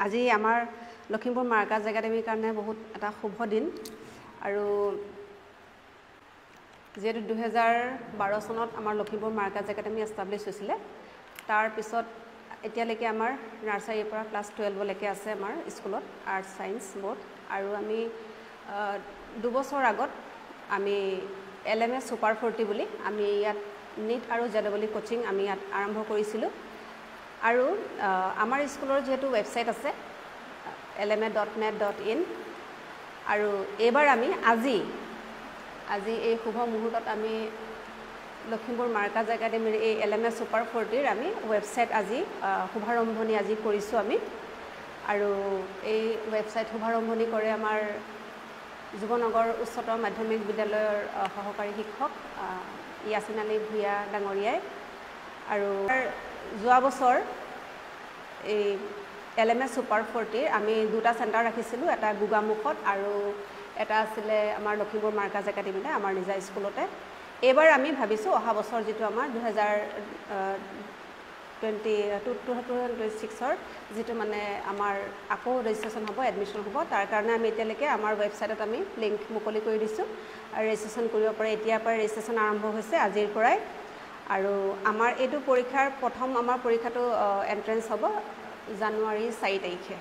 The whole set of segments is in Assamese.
আজি আমাৰ লখিমপুৰ মাৰ্কাজ একাডেমীৰ কাৰণে বহুত এটা শুভ দিন আৰু যেহেতু 2012 চনত আমাৰ লখিমপুৰ মাৰ্কাজ একাডেমী এষ্টাব্লিছ হৈছিলে তাৰ পিছত এতিয়ালৈকে আমাৰ নাৰ্চাৰীৰ পৰা ক্লাছ 12 লৈকে আছে আমাৰ স্কুলত আৰ্টছ সায়েন্স বোৰ্ড আৰু আমি 2 বছৰ আগত আমি LMS Super 40 বুলি আমি ইয়াত নিট আৰু JEE কোচিং আমি ইয়াত আৰম্ভ কৰিছিলোঁ আৰু আমাৰ স্কুলৰ যেহেতু ৱেবছাইট আছে lma.net.in আৰু এবাৰ আমি আজি এই শুভ মুহূৰ্তত আমি লখিমপুৰ মাৰ্কাজ একাডেমীৰ এই LMS Super 40 আমি ৱেবছাইট আজি শুভাৰম্ভণি আজি কৰিছোঁ আমি আৰু এই ৱেবছাইট শুভাৰম্ভণি কৰে আমাৰ যুৱনগৰ উচ্চতৰ মাধ্যমিক বিদ্যালয়ৰ সহকাৰী শিক্ষক ইয়াছিন আলী ভূঞা ডাঙৰীয়াই আৰু যোৱা বছৰ এই LMS Super 40 আমি দুটা চেণ্টাৰ ৰাখিছিলোঁ এটা গোগামুখত আৰু এটা আছিলে আমাৰ লখিমপুৰ মাৰ্কাজ একাডেমীতে আমাৰ নিজা স্কুলতে এবাৰ আমি ভাবিছোঁ অহা বছৰ যেটো আমাৰ 2026ৰ যেটো মানে আমাৰ আকৌ ৰেজিষ্ট্ৰেচন হ'ব এডমিশন হ'ব তাৰ কাৰণে আমি এতিয়ালৈকে আমাৰ ৱেবছাইটত আমি লিংক মুকলি কৰি দিছোঁ আৰু ৰেজিষ্ট্ৰেচন কৰিব পাৰে এতিয়াৰ পৰা ৰেজিষ্ট্ৰেচন আৰম্ভ হৈছে আজিৰ পৰাই আৰু আমাৰ এইটো পৰীক্ষাৰ প্ৰথম আমাৰ পৰীক্ষাটো এন্ট্ৰেন্স হ'ব জানুৱাৰী 4 তাৰিখে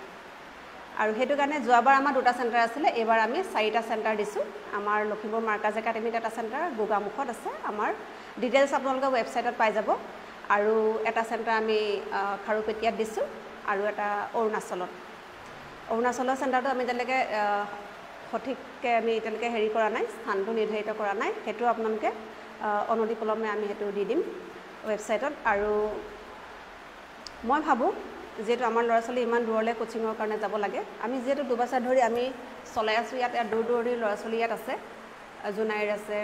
আৰু হেতু কাৰণে যোৱাবাৰ আমাৰ দুটা চেণ্টাৰ আছিলে এবাৰ আমি 4টা চেণ্টাৰ দিছোঁ আমাৰ লখিমপুৰ মাৰ্কাজ একাডেমীত এটা চেণ্টাৰ গোগামুখত আছে আমাৰ ডিটেইলছ আপোনালোকৰ ৱেবছাইটত পাই যাব আৰু এটা চেণ্টাৰ আমি খাৰুপেটিয়াত দিছোঁ আৰু এটা অৰুণাচলৰ চেণ্টাৰটো আমি তেনেকৈ সঠিককৈ আমি এতিয়ালৈকে হেৰি কৰা নাই স্থানটো নিৰ্ধাৰিত কৰা নাই সেইটো আপোনালোকে অনতিপলমে আমি সেইটো দি দিম ৱেবছাইটত আৰু মই ভাবোঁ যেহেতু আমাৰ ল'ৰা ছোৱালী ইমান দূৰলৈ কোচিঙৰ কাৰণে যাব লাগে আমি যেহেতু দুবছৰ ধৰি আমি চলাই আছোঁ ইয়াত দূৰ দূৰণিৰ ল'ৰা ছোৱালী ইয়াত আছে জোনাইৰ আছে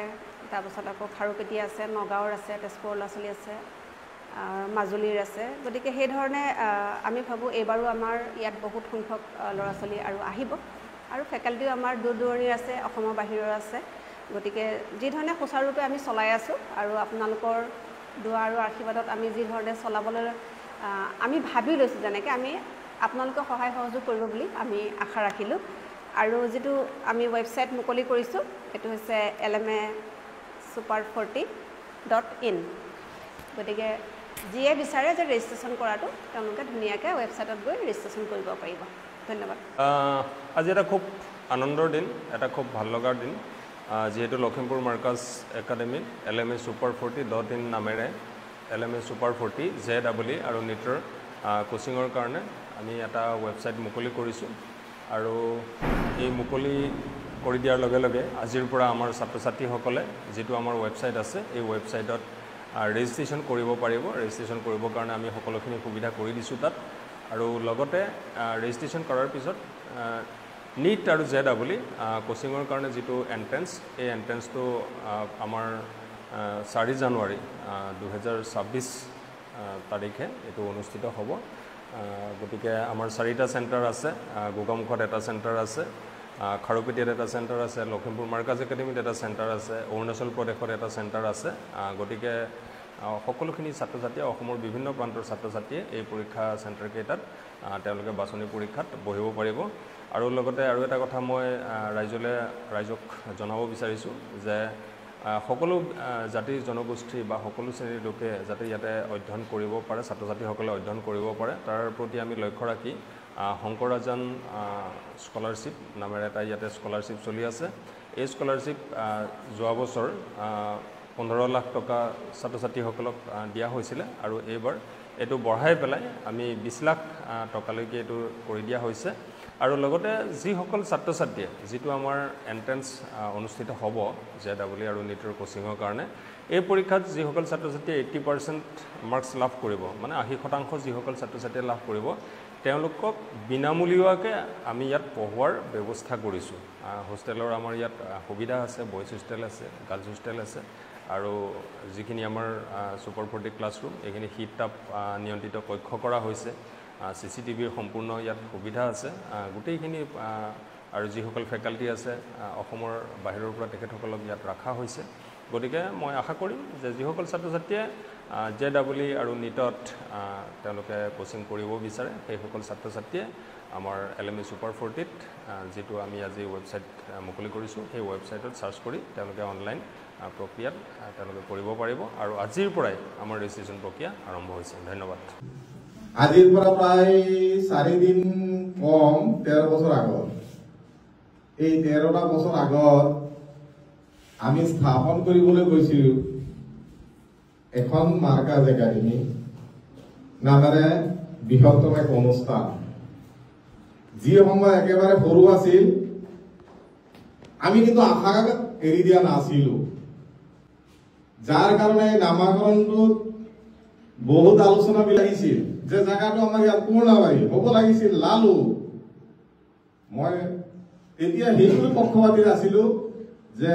তাৰপিছত আকৌ খাৰুপেটীয়া আছে নগাঁৱৰ আছে তেজপুৰৰ ল'ৰা ছোৱালী আছে মাজুলীৰ আছে গতিকে সেই ধৰণে আমি ভাবোঁ এইবাৰো আমাৰ ইয়াত বহুত সংখ্যক ল'ৰা ছোৱালী আৰু আহিব আৰু ফেকাল্টিও আমাৰ দূৰ দূৰণিৰ আছে অসমৰ বাহিৰৰ আছে গতিকে যি ধৰণে সুচাৰুৰূপে আমি চলাই আছোঁ আৰু আপোনালোকৰ দোৱা আৰু আশীৰ্বাদত আমি যি ধৰণে চলাবলৈ আমি ভাবি লৈছোঁ যেনেকৈ আমি আপোনালোকে সহায় সহযোগ কৰিব বুলি আমি আশা ৰাখিলোঁ আৰু যেটো আমি ৱেবছাইট মুকলি কৰিছোঁ এটো হৈছে lmasuper40.in গতিকে যিয়ে বিচাৰে যে ৰেজিষ্ট্ৰেচন কৰাটো তেওঁলোকে ধুনীয়াকৈ ৱেবছাইটত গৈ ৰেজিষ্ট্ৰেচন কৰিব পাৰিব ধন্যবাদ আজি এটা খুব আনন্দৰ দিন এটা খুব ভাল লগাৰ দিন যেহেতু লখিমপুৰ মাৰ্কাজ একাডেমীত lmasuper40.in নামেৰে LMS Super 40 JEE আৰু নিটৰ কোচিঙৰ কাৰণে আমি এটা ৱেবছাইট মুকলি কৰিছোঁ আৰু এই মুকলি কৰি দিয়াৰ লগে লগে আজিৰ পৰা আমাৰ ছাত্ৰ ছাত্ৰীসকলে যেটো আমাৰ ৱেবছাইট আছে এই ৱেবছাইটত ৰেজিষ্ট্ৰেচন কৰিব পাৰিব ৰেজিষ্ট্ৰেচন কৰিবৰ কাৰণে আমি সকলোখিনি সুবিধা কৰি দিছোঁ তাত আৰু লগতে ৰেজিষ্ট্ৰেচন কৰাৰ পিছত নিট আৰু JEE কোচিঙৰ কাৰণে যেটো এন্ট্ৰেন্স এই এন্ট্ৰেন্সটো আমাৰ 4 জানুৱাৰী 2026 তাৰিখে এটো অনুষ্ঠিত হ'ব গতিকে আমাৰ 4টা চেণ্টাৰ আছে গোগামুখত এটা চেণ্টাৰ আছে খাৰুপেটিয়াত এটা চেণ্টাৰ আছে লখিমপুৰ মাৰ্কাজ একাডেমীত এটা চেণ্টাৰ আছে অৰুণাচল প্ৰদেশত এটা চেণ্টাৰ আছে গতিকে সকলোখিনি ছাত্ৰ ছাত্ৰীয়ে অসমৰ বিভিন্ন প্ৰান্তৰ ছাত্ৰ ছাত্ৰীয়ে এই পৰীক্ষা চেণ্টাৰ কেইটাত তেওঁলোকে বাছনি পৰীক্ষাত বহিব পাৰিব আৰু লগতে আৰু এটা কথা মই ৰাইজক জনাব বিচাৰিছোঁ যে সকলো জাতি জনগোষ্ঠী বা সকলো শ্ৰেণীৰ লোকে যাতে ইয়াতে অধ্যয়ন কৰিব পাৰে ছাত্ৰ ছাত্ৰীসকলে অধ্যয়ন কৰিব পাৰে তাৰ প্ৰতি আমি লক্ষ্য ৰাখি শংকৰাজান স্কলাৰশ্বিপ নামেৰে এটা ইয়াতে স্কলাৰশ্বিপ চলি আছে এই স্কলাৰশ্বিপ যোৱা বছৰ 15 লাখ টকা ছাত্ৰ ছাত্ৰীসকলক দিয়া হৈছিলে আৰু এইবাৰ এটো বঢ়াই পেলাই আমি 20 লাখ টকালৈকে এটো কৰি দিয়া হৈছে আৰু লগতে যিসকল ছাত্ৰ ছাত্ৰীয়ে যেটো আমাৰ এন্ট্ৰেন্স অনুষ্ঠিত হ'ব JEE আৰু নিটৰ কোচিঙৰ কাৰণে এই পৰীক্ষাত যিসকল ছাত্ৰ ছাত্ৰীয়ে 80% মাৰ্কছ লাভ কৰিব মানে 80% যিসকল ছাত্ৰ ছাত্ৰীয়ে লাভ কৰিব তেওঁলোকক বিনামূলীয়াকৈ আমি ইয়াত পঢ়োৱাৰ ব্যৱস্থা কৰিছোঁ হোষ্টেলৰ আমাৰ ইয়াত সুবিধা আছে বয়জ হোষ্টেল আছে গাৰ্লছ হোষ্টেল আছে আৰু যিখিনি আমাৰ Super 40 ক্লাছৰুম এইখিনি শীত তাপ নিয়ন্ত্ৰিত কক্ষ কৰা হৈছে CCTVৰ সম্পূৰ্ণ ইয়াত সুবিধা আছে গোটেইখিনি আৰু যিসকল ফেকাল্টি আছে অসমৰ বাহিৰৰ পৰা তেখেতসকলক ইয়াত ৰাখা হৈছে গতিকে মই আশা কৰিম যে যিসকল ছাত্ৰ ছাত্ৰীয়ে JEE আৰু NEET-ত তেওঁলোকে কোচিং কৰিব বিচাৰে সেইসকল ছাত্ৰ ছাত্ৰীয়ে আমাৰ LME Super 40ত যেটো আমি আজি ৱেবছাইট মুকলি কৰিছো সেই ৱেবছাইটত সাৰ্চ কৰি তেওঁলোকে অনলাইন প্ৰক্ৰিয়াত তেওঁলোকে কৰিব পাৰিব আৰু আজিৰ পৰাই আমাৰ ৰেজিষ্ট্ৰেচন প্ৰক্ৰিয়া আৰম্ভ হৈছে ধন্যবাদ আজিৰ পৰা প্ৰায় 4 দিন কম 13 বছৰ আগত এই 13টা বছৰ আগত আমি স্থাপন কৰিবলৈ গৈছিল এখন মাৰ্কাজ একাডেমি নামেৰে বৃহত্তম এক অনুষ্ঠান যি সময় একেবাৰে সৰু আছিল আমি কিন্তু আশা এৰি দিয়া নাছিলো যাৰ কাৰণে নামাকৰণটোত বহুত আলোচনা বিলাইছিল যে জায়গাটো আমাৰ ইয়াত পূৰ্ণবাৰী হ'ব লাগিছিল লালু মই তেতিয়া হেইটো পক্ষপাতী আছিলো যে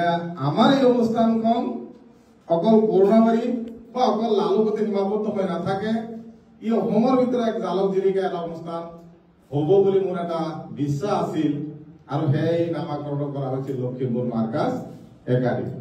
আমাৰ এই অনুষ্ঠানখন অকল পূৰ্ণবাৰী বা অকল লালুকতে সীমাবদ্ধ হৈ নাথাকে ই অসমৰ ভিতৰত এক জালক জিলিকা এটা অনুষ্ঠান হ'ব বুলি মোৰ এটা বিশ্বাস আছিল আৰু সেই নামাকৰণ কৰা হৈছিল লখিমপুৰ মাৰ্কাজ একাডেমি